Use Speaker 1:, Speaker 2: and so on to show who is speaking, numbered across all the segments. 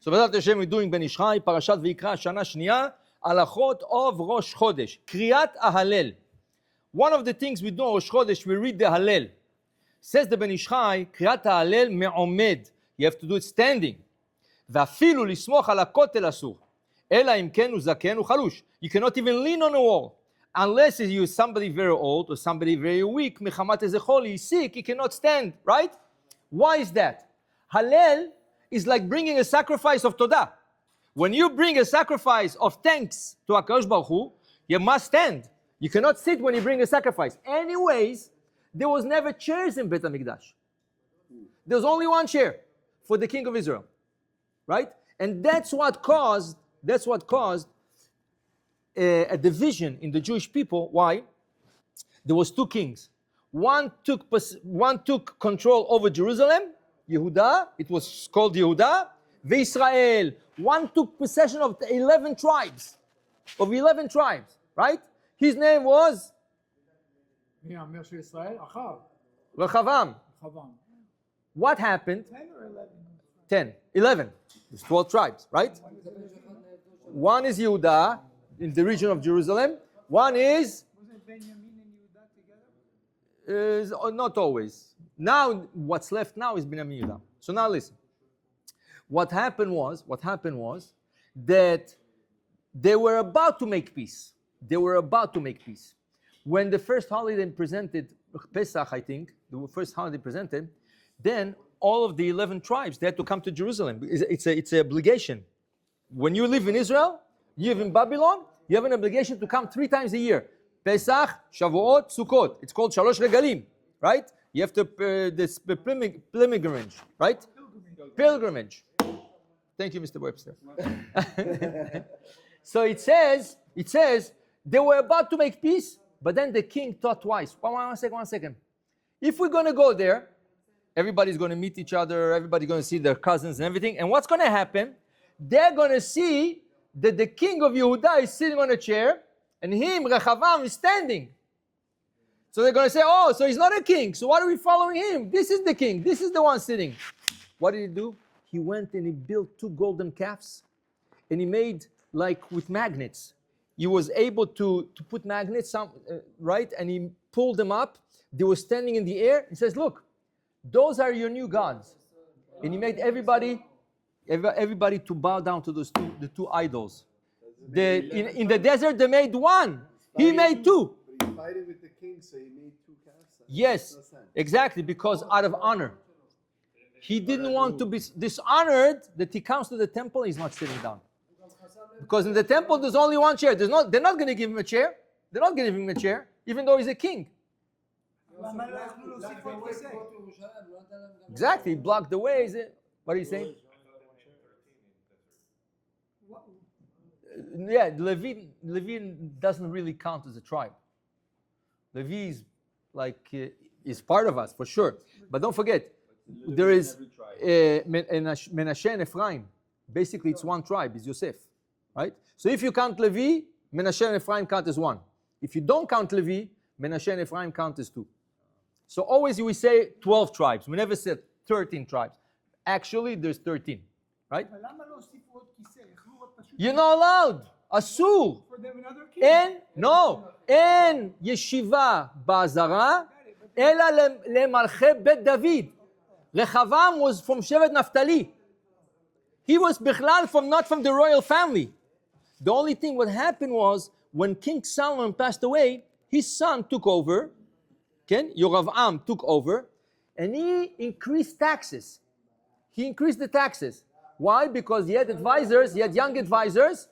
Speaker 1: So B'ezrat Hashem we're doing Ben Ish Chai, Parashat Vayikra, Shana Shniya, Halachot of Rosh Chodesh, Kriyat Hallel. One of the things we do on Rosh Chodesh, we read the Hallel. Says the Ben Ish Chai, Kriyat Hallel me'omed. You have to do it standing. ואפילו לסמוך על הכותל אסור. אלא אם כן הוא זקן וחלוש. You cannot even lean on a wall. Unless you are somebody very old or somebody very weak, מחמת איזה חולי, he's sick, he cannot stand, right? Why is that? Hallel is like bringing a sacrifice of Todah. When you bring a sacrifice of thanks to HaKadosh Baruch Hu, you must stand. You cannot sit when you bring a sacrifice. Anyways, there was never chairs in Beit HaMikdash. There was only one chair for the king of Israel, right? And that's what caused a division in the Jewish people. Why? There was two kings. One took control over Jerusalem, Yehuda. It was called Yehuda. Israel. One took possession of the 11 tribes. Right? His name was Rechavam. What happened?
Speaker 2: 10 or 11?
Speaker 1: 10, 11. There's 12 tribes, right? One is Yehuda in the region of Jerusalem. One is
Speaker 2: Wasn't Benjamin and Yehuda together?
Speaker 1: not always. Now, what's left now is Binyamin Yehuda. So now listen. What happened was that they were about to make peace. When the first holiday presented, Pesach, I think, the first holiday presented, then all of the 11 tribes, they had to come to Jerusalem. It's an obligation. When you live in Israel, you live in Babylon, you have an obligation to come 3 times a year. Pesach, Shavuot, Sukkot. It's called Shalosh Regalim, right? You have to this pilgrimage, right? Pilgrimage. Thank you, Mr. Webster. So it says they were about to make peace, but then the king thought twice. One second. If we're going to go there, everybody's going to meet each other, everybody's going to see their cousins and everything. And what's going to happen? They're going to see that the king of Yehuda is sitting on a chair, and him, Rechavam, is standing. So they're going to say, oh, so he's not a king. So why are we following him? This is the king. This is the one sitting. What did he do? He went and he built 2 golden calves, and he made like with magnets. He was able to put magnets, right? And he pulled them up. They were standing in the air. He says, look, those are your new gods. And he made everybody to bow down to the 2 idols. In the desert, they made 1. He made 2.
Speaker 3: But he's fighting with the king, so he made 2 calves.
Speaker 1: Yes, exactly, because out of honor. He didn't want to be dishonored that he comes to the temple and he's not sitting down. Because in the temple, there's only 1 chair. They're not going to give him a chair. They're not going to give him a chair, even though he's a king. Exactly, blocked the way. What are you saying? Yeah, Levi doesn't really count as a tribe. Levi is is part of us for sure. But don't forget, there is Menashe and Ephraim. Basically, it's 1 tribe. It's Yosef, right? So if you count Levi, Menashe and Ephraim count as 1. If you don't count Levi, Menashe and Ephraim count as 2. So always we say 12 tribes. We never said 13 tribes. Actually, there's 13, right? You're not allowed. Asur. אין ישיבה בעזרה, אלא למלכי בית דוד. Rechavam was from Shevet Naphtali. He was בכלל not from the royal family. The only thing what happened was, when King Solomon passed away, his son took over, Yoravam took over, and he increased taxes. He increased the taxes. Why? Because he had advisors, he had young advisors.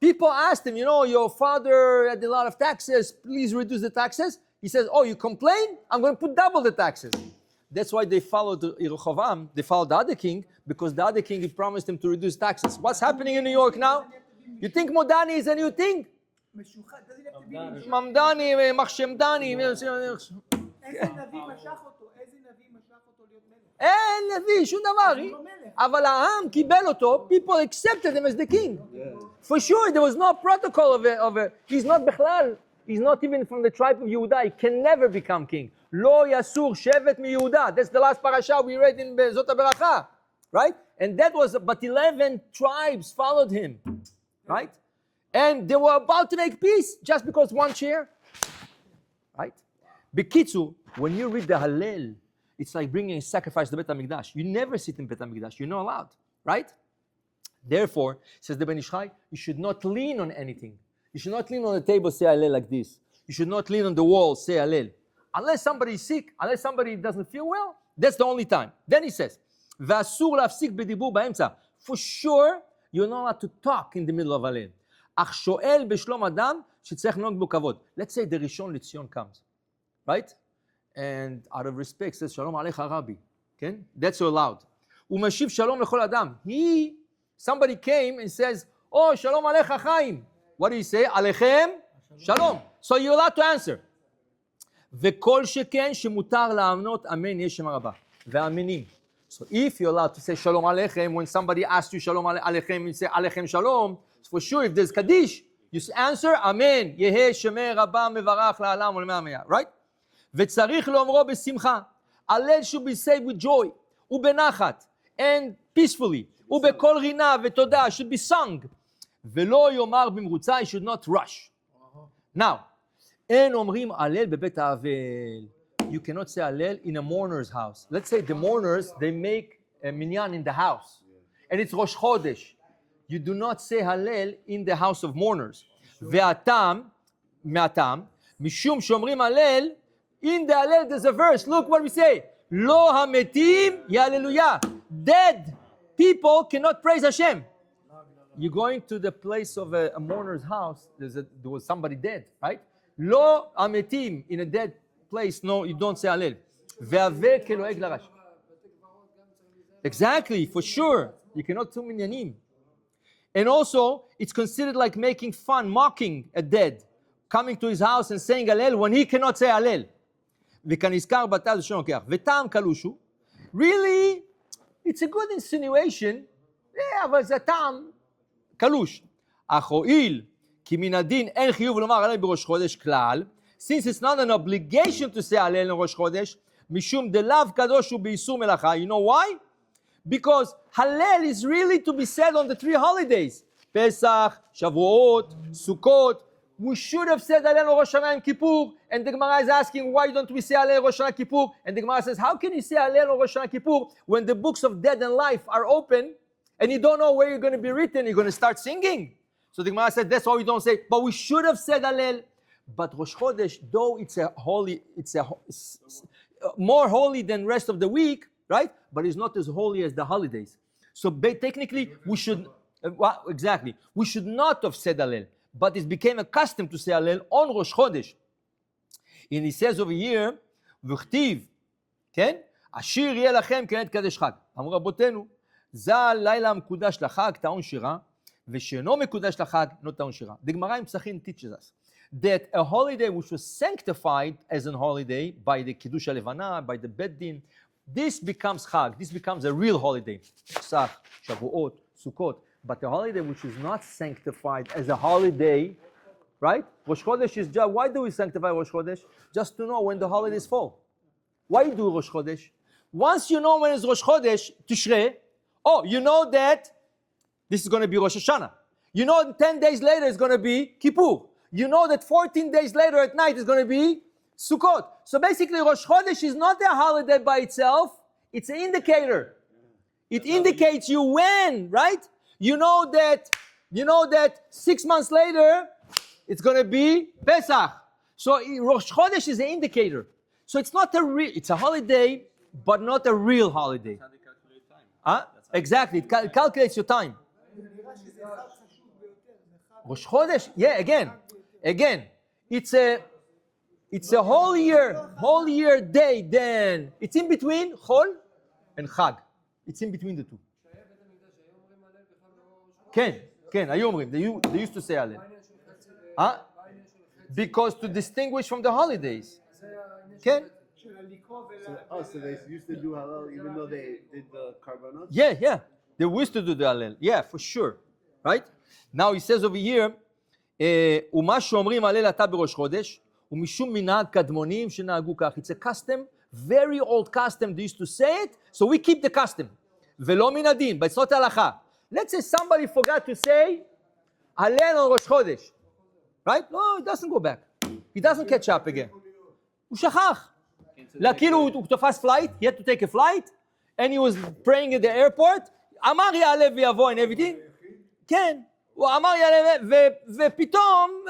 Speaker 1: People asked him, your father had a lot of taxes, please reduce the taxes. He says, oh, you complain? I'm going to put double the taxes. That's why they followed Yerochavam, they followed the other king, because the other king, he promised him to reduce taxes. What's happening in New York now? You think Modani is a new thing? Mamdani, Machshemdani. אין נביא, שום דבר. אבל העם קיבל אותו, people accepted him as the king. For sure, there was no protocol of a he's not בכלל, he's not even from the tribe of Yehuda, he can never become king. לא יסור שבט מיהודה. That's the last parasha we read in Zot HaBeracha, right? And that was, but 11 tribes followed him, right? And they were about to make peace just because one chair, right? Bekitzu, when you read the Hallel, it's like bringing a sacrifice to Bet HaMikdash. You never sit in Bet HaMikdash. You're not allowed, right? Therefore, says the Ben Ish Chai, you should not lean on anything. You should not lean on the table, say Hallel like this. You should not lean on the wall, say Hallel. Unless somebody is sick, unless somebody doesn't feel well, that's the only time. Then he says, ואסור להפסיק בדיבור באמצע. For sure, you're not allowed to talk in the middle of Hallel. אך שואל בשלום אדם שצריך לנהוג בו כבוד. Let's say the Rishon LeZion comes, right? And out of respect says, שלום עליך רבי. כן? That's allowed. הוא משיב שלום לכל אדם. Somebody came and says, oh, שלום עליך חיים. What do you say? עליכם שלום. So you're allowed to answer. וכל שכן שמותר לענות אמן יש שם רבה. ואמינים. So if you're allowed to say shalom aleichem, when somebody asks you shalom aleichem, you say aleichem shalom, for sure if there's kaddish, you answer amen, yehe shemeh rabba mevarach la'alam olmei amaya, right? וצריך לאומרו בשמחה, הלל should be said with joy, ובנחת, and peacefully, ובכל רינה ותודה, should be sung, ולא יאמר במרוצה, he should not rush. Now, אין אומרים הלל בבית האבל. You cannot say Hallel in a mourner's house. Let's say the mourners, they make a minyan in the house. And it's Rosh Chodesh. You do not say Hallel in the house of mourners. מהטעם, משום שאומרים הלל, in the Hallel there's a verse. Look what we say. לא המתים יהללויה. Dead people cannot praise Hashem. You're going to the place of a mourner's house. There was somebody dead, right? לא המתים in a dead place, no, you don't say Hallel. והווה כלועג לרש. Exactly, for sure. You cannot do minyanim. And also, it's considered like making fun, mocking a dead, coming to his house and saying Hallel when he cannot say Hallel. וכנזכר בתא לשון לוקח. וטעם קלוש הוא. Really, it's a good insinuation. Yeah, אבל זה טעם קלוש. אך הואיל כי מן הדין אין חיוב לומר הלל בראש חודש כלל, since it's not an obligation to say Hallel in Rosh Chodesh, משום דלאו קדוש הוא באיסור מלאכה. You know why? Because Hallel is really to be said on the 3 holidays. Pesach, Shavuot, Sukkot. We should have said Hallel on Rosh Hashanah and Kippur. And the Gemara is asking, why don't we say Hallel on Rosh Hashanah Kippur? And the Gemara says, how can you say Hallel on Rosh Hashanah Kippur when the books of death and life are open and you don't know where you're going to be written? You're going to start singing. So the Gemara said, that's why we don't say, but we should have said Hallel. But Rosh Chodesh, though it's more holy than rest of the week, right? But it's not as holy as the holidays. So technically, we should, exactly, we should not have said Hallel. But it became a custom to say Hallel on Rosh Chodesh. And he says over here, וכתיב, כן? השיר יהיה לכם כנגד קדש חג. אמרו רבותינו, זה הלילה המקודש לחג, טעון שירה, ושאינו מקודש לחג, לא טעון שירה. The Gemara in Pesachim teaches us that a holiday which was sanctified as a holiday by the Kiddush HaLevana, by the Bet Din, this becomes Chag, this becomes a real holiday. Pesach, Shavuot, Sukkot. But a holiday which is not sanctified as a holiday, right? Rosh Chodesh is just, why do we sanctify Rosh Chodesh? Just to know when the holidays fall. Why do Rosh Chodesh? Once you know when it's Rosh Chodesh, Tishrei, oh, you know that this is going to be Rosh Hashanah. You know 10 days later it's going to be Kippur. You know that 14 days later at night is going to be Sukkot. So basically Rosh Chodesh is not a holiday by itself. It's an indicator. It indicates you when, right? You know that 6 months later it's going to be Pesach. So Rosh Chodesh is an indicator. So it's not it's a holiday, but not a real holiday.
Speaker 4: That's how they calculate time.
Speaker 1: Exactly. It calculates your time. Rosh Chodesh, yeah, again, it's a holier day than, it's in between Chol and Chag. It's in between the two. כן, היו אומרים, they used to say Hallel. Because to distinguish from the holidays. כן?
Speaker 3: So they used to do Hallel even though they did the Karbanot?
Speaker 1: Yeah. They used to do the Hallel. Yeah, for sure. Right? Now he says over here, ומה שאומרים הלל אתה בראש חודש, ומשום מנהג קדמונים שנהגו כך. It's a custom, very old custom, they used to say it, so we keep the custom. ולא מן הדין, but it's not הלכה. Let's say somebody forgot to say Hallel on Rosh Chodesh. Right? No, it doesn't go back. He doesn't catch up again. הוא שכח. כאילו הוא תפס flight, he had to take a flight, and he was praying at the airport, אמר יעלה ויבוא and everything. כן, הוא אמר יעלה, ופתאום,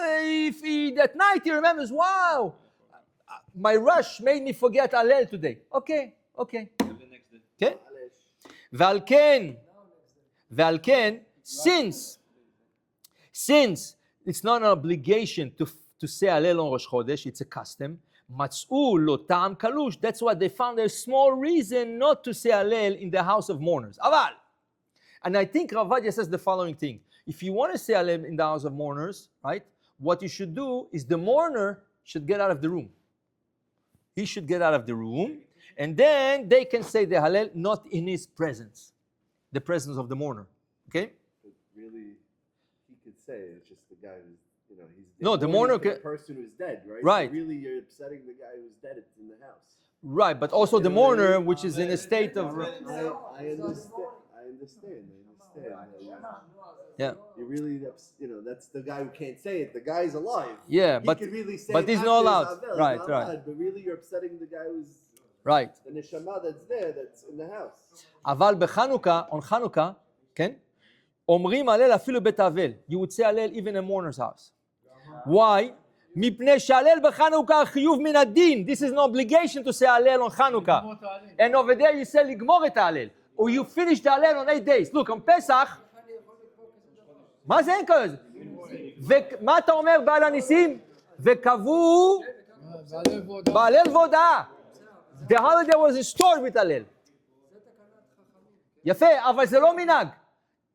Speaker 1: at night he remembers, wow, my rush made me forget Hallel today. Okay. כן? ועל כן, since it's not an obligation to say Hallel on Rosh Chodesh, it's a custom, מצאו לו טעם קלוש, that's why they found a small reason not to say Hallel in the house of mourners. אבל, and I think Rav Ovadia says the following thing, if you want to say Hallel in the house of mourners, right, what you should do is the mourner should get out of the room. He should get out of the room, and then they can say the Hallel not in his presence, the presence of the mourner. Okay?
Speaker 3: But really, he could say it's just the guy who's, he's
Speaker 1: No, the mourner
Speaker 3: the person who's dead, right?
Speaker 1: Right.
Speaker 3: So really, you're upsetting the guy who's dead in the house.
Speaker 1: Right, but also the mourner, which is in a state of...
Speaker 3: I understand.
Speaker 1: Yeah.
Speaker 3: You really, that's the guy who can't say it. The guy's alive.
Speaker 1: Yeah,
Speaker 3: he
Speaker 1: but
Speaker 3: could really say
Speaker 1: he's
Speaker 3: after
Speaker 1: not
Speaker 3: his
Speaker 1: allowed.
Speaker 3: Havel,
Speaker 1: Right,
Speaker 3: not
Speaker 1: right.
Speaker 3: allowed, but really, you're upsetting the guy who's
Speaker 1: Right.
Speaker 3: the neshama that's there, that's in the house.
Speaker 1: אבל בחנוכה, on חנוכה, כן? אומרים הלל אפילו בית האבל. You would say הלל even in a mourner's house. Why? מפני שהלל בחנוכה חיוב מן הדין. This is no obligation to say הלל on חנוכה. And over there you say לגמור את ההלל. Or you finish the הלל on 8 days. Look, on פסח, מה זה אין כזה? ומה אתה אומר בעל הניסים? וקבעו בהלל והודאה. The holiday was restored with הלל. יפה, אבל זה לא מנהג.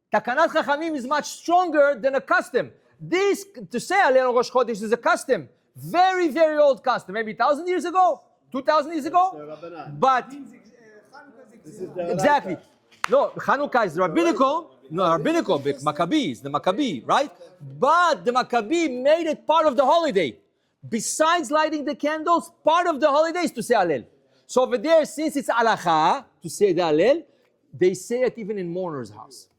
Speaker 1: תקנת חכמים is much stronger than a custom. This, to say הלל on Rosh Chodesh is a custom. Very, very old custom. Maybe 1,000 years ago? 2,000 years ago? But, exactly. No, Hanukkah is rabbinical. No, rabbinical, Maccabee is the Maccabee, right? But the Maccabee made it part of the holiday. Besides lighting the candles, part of the holiday is to say Hallel. So over there, since it's Halakha, to say the Hallel, they say it even in mourner's house.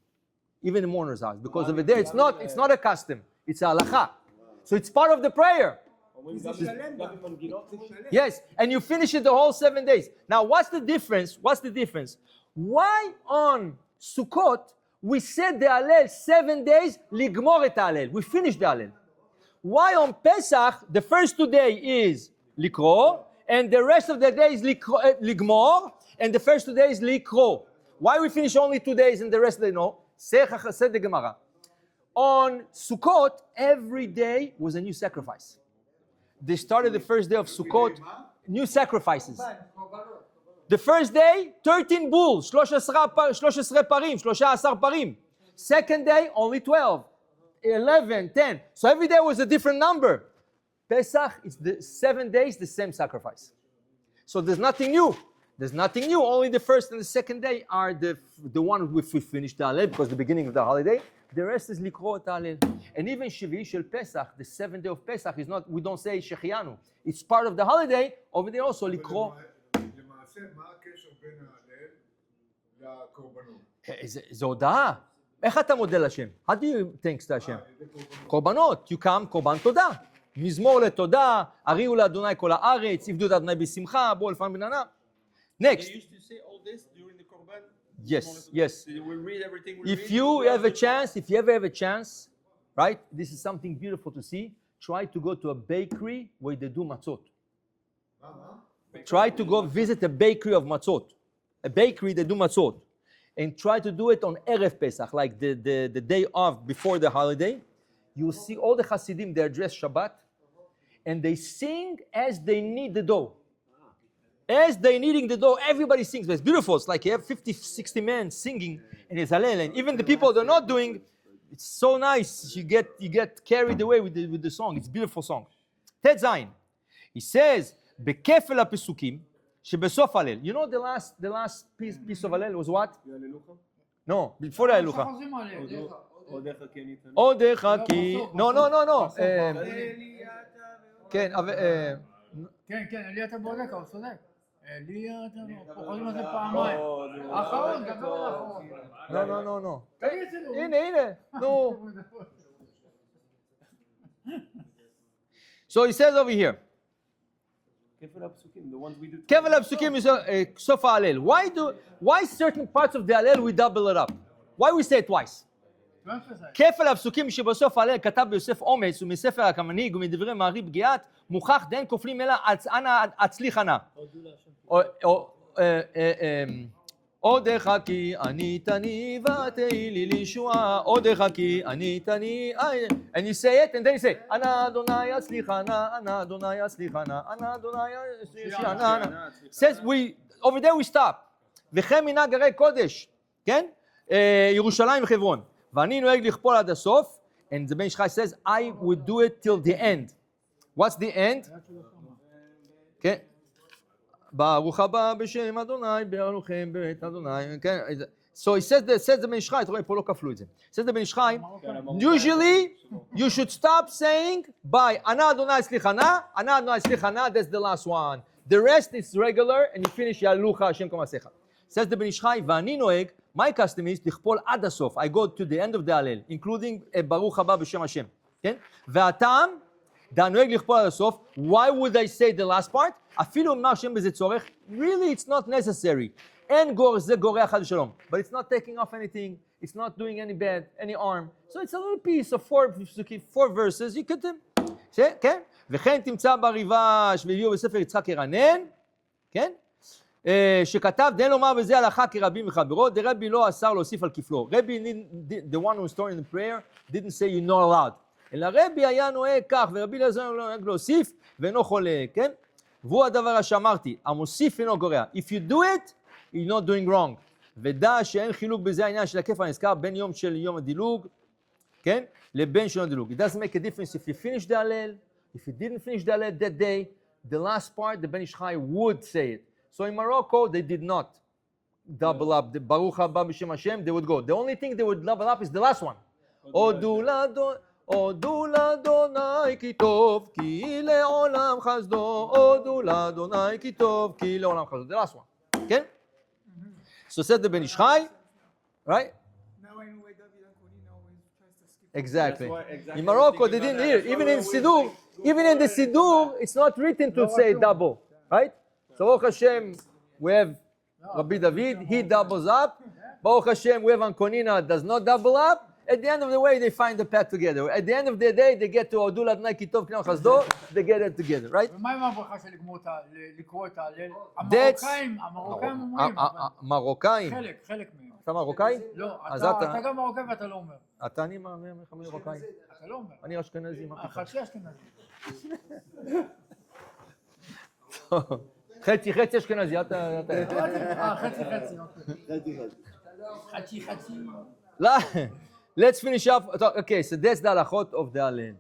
Speaker 1: Even in mourner's house. Because over there, it's not a custom. It's a Halakha. So it's part of the prayer. Yes, and you finish it the whole 7 days. Now, what's the difference? Why on Sukkot, we said the Hallel 7 days, ligmor et Hallel. We finished the Hallel. Why on Pesach, the first 2 days is likro, and the rest of the day is ligmor, and the first 2 days likro. Why we finish only 2 days and the rest of the day no? Said the Gemara. On Sukkot, every day was a new sacrifice. They started the first day of Sukkot, new sacrifices. The first day, 13 bulls, 13 parim. Second day, only 12, 11, 10. So every day was a different number. Pesach is the 7 days, the same sacrifice. So there's nothing new. Only the first and the second day are the one which we finished the Hallel, because the beginning of the holiday. The rest is likro et Hallel. And even Shvi'i shel Pesach, the 7th day of Pesach, is not, we don't say Shechianu. It's part of the holiday. Over there also likro. זו הודעה. איך אתה מודה לשם? How do you thanks to השם? קורבנות. You come, קורבן תודה. מזמור לתודה, הריעו לאדוני כל הארץ, עבדו את אדוני בשמחה, בואו לפעמים בננה. Next.
Speaker 2: They used to say all this during the Korban?
Speaker 1: Yes.
Speaker 2: So we read everything.
Speaker 1: If you ever have a chance, right? This is something beautiful to see. Try to go to a bakery where they do matzot. Try to go visit a bakery of matzot. A bakery that do matzot. And try to do it on Erev Pesach, like the day of, before the holiday. You'll see all the Hasidim, they dress Shabbat, and they sing as they knead the dough. As they're kneading the dough, everybody sings. It's beautiful. It's like you have 50, 60 men singing in it's Hallel. And even the people that are not doing, it's so nice. You get carried away with the song. It's a beautiful song. Tet Zayin. He says, בכפל הפסוקים, שבסוף הלל. You know the last piece of Hallel was what? No, before the Halakha. עודך כי... No.
Speaker 4: כן, עליית הבודק, הוא צודק.
Speaker 2: לי אתה פה חוזרים על זה פעמיים. האחרון, דבר על האחרון.
Speaker 1: לא.
Speaker 2: תגיד את זה לו.
Speaker 1: הנה, נו. So he says over here,
Speaker 3: כפל הפסוקים, the ones we do.
Speaker 1: כפל הפסוקים is סוף ההלל. Why certain parts of the Hallel we double it up? Why we say it twice? כפל הפסוקים שבסוף ההלל כתב ביוסף אומץ ומספר המנהיג ומדברי מערי בגיעת מוכח דין כופלים אלא אנא הצליחה נא. עוד חכי אני תני ותהי לי לישועה עוד חכי אני תני and you say it and then you say אנא אדוני הצליחה נא אנא אדוני הצליחה נא אנא אדוני הצליחה נא says we over there we stop וכן מנהג הרי קודש כן ירושלים וחברון ואני נוהג לכפול עד הסוף and the Ben Ish Chai says I would do it till the end. What's the end? כן ברוך הבא בשם אדוני ברוכם בית אדוני כן so he says the Ben Ish Chai אתה רואה פה לא כפלו את זה says the Ben Ish Chai usually you should stop saying by אנא אדוני סליחה נא אנא אדוני סליחה נא that's the last one the rest is regular and you finish יעלוך השם כל מעשיך says the Ben Ish Chai ואני נוהג my custom is לכפול עד הסוף I go to the end of the Hallel including ברוך הבא בשם השם כן והטעם דנוהג לכפול עד הסוף, why would I say the last part? אפילו אם השם בזה צורך, really it's not necessary. אין גור, זה גורע חד ושלום. But it's not taking off anything, it's not doing any bad, any harm. So it's a little piece of four verses, you could... כן? וכן תמצא בריבש והביאו בספר יצחק ירנן, כן? שכתב, דין לומר בזה הלכה כרבים מחברו, דרבי לא אסר להוסיף על כפלו. רבי, the one who was starting the prayer, didn't say you're not allowed. אלא רבי היה נוהג כך, ורבי אלעזר נוהג להוסיף, ואינו חולק, כן? והוא הדבר שאמרתי, המוסיף אינו גורע. If you do it, you're not doing wrong. ודע שאין חילוק בזה העניין של הכפל הנזכר, בין יום של יום הדילוג, כן? לבין של יום הדילוג. It doesn't make a difference if you finish the Hallel, if you didn't finish the Hallel that day, the last part, the Ben Ish Chai would say it. So in Morocco, they did not double up. The Baruch haba b'shem Hashem, they would go. The only thing they would double up is the last one. הודו לאדוני כי טוב, כי לעולם חסדו, הודו לאדוני כי טוב, כי לעולם חסדו. The last one, כן? So said the Ben Ish Chai, right?
Speaker 2: Now I know why David Anconina always tries to skip.
Speaker 1: Exactly.
Speaker 3: Exactly.
Speaker 1: In Morocco, they didn't hear it. Even in Siddur, even in the Siddur, it's not written to say double, right? So Baruch Hashem, we have Rabbi David, he doubles up. Baruch Hashem, we have Anconina, does not double up. At the end of the way, they find the path together. At the end of the day, they get to Odul Adonai Kitov K'nam Chasdo, they get it together, right?
Speaker 2: ומה עם הברכה של לקרוא את ההלל?
Speaker 1: That's...
Speaker 2: המרוקאים אומרים.
Speaker 1: מרוקאים.
Speaker 2: חלק מהם.
Speaker 1: אתה מרוקאי?
Speaker 2: לא,
Speaker 1: אז
Speaker 2: אתה גם מרוקאי ואתה לא אומר.
Speaker 1: אתה אני מרוקאי.
Speaker 2: אתה לא אומר.
Speaker 1: אני אשכנזי, מה פתאום?
Speaker 2: חצי אשכנזי.
Speaker 1: חצי אשכנזי, אתה...
Speaker 2: חצי.
Speaker 1: Let's finish up. Okay, so that's the halachot of the Hallel.